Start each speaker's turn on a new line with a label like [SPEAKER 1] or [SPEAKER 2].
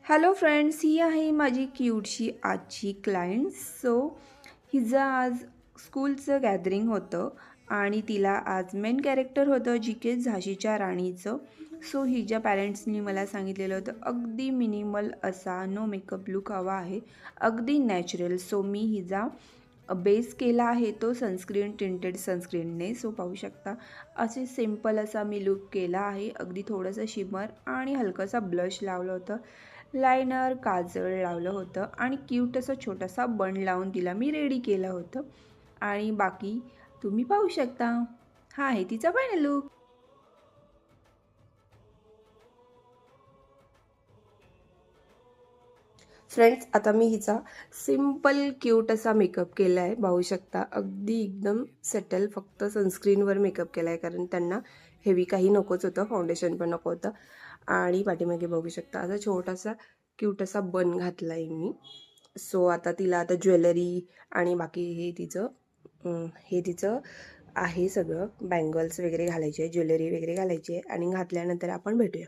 [SPEAKER 1] Hello friends, ही आहे माझी क्यूटशी आजची क्लायंट. हिचं आज स्कूलचं गॅदरिंग होतं आणि तिला आज मेन कॅरेक्टर होतं जी की झाशीच्या राणीचं. हिच्या पॅरेंट्सनी मला सांगितलेलं होतं अगदी मिनिमल असा नो मेकअप लुक हवा आहे, अगदी नॅचरल. मी हिचा बेस केला आहे तो टिंटेड सनस्क्रीनने. पाहू शकता असे सिम्पल असा मी लुक केला आहे. अगदी थोडंसं शिमर आणि हलकासा ब्लश लावलं होतं, लायनर काजळ लावलं होतं आणि क्यूट असा छोटासा बन लावून तिला मी रेडी केलं होतं. आणि बाकी तुम्ही पाहू शकता, हा आहे तिचा फायनल लुक. फ्रेंड्स, आता मी हिचा सिम्पल क्यूट असा मेकअप केला आहे. पाहू शकता अगदी एकदम सेटल, फक्त सनस्क्रीनवर मेकअप केला आहे कारण त्यांना हेवी काही नकोच होतं, फाउंडेशन पण नको होतं. आणि पाठीमागे बघू शकता असा छोटासा क्यूट असा बन घातला आहे मी. आता तिला आता ज्वेलरी आणि बाकी हे तिचं आहे सगळं, बँगल्स वगैरे घालायचे आहे, ज्वेलरी वगैरे घालायची आहे आणि घातल्यानंतर आपण भेटूया.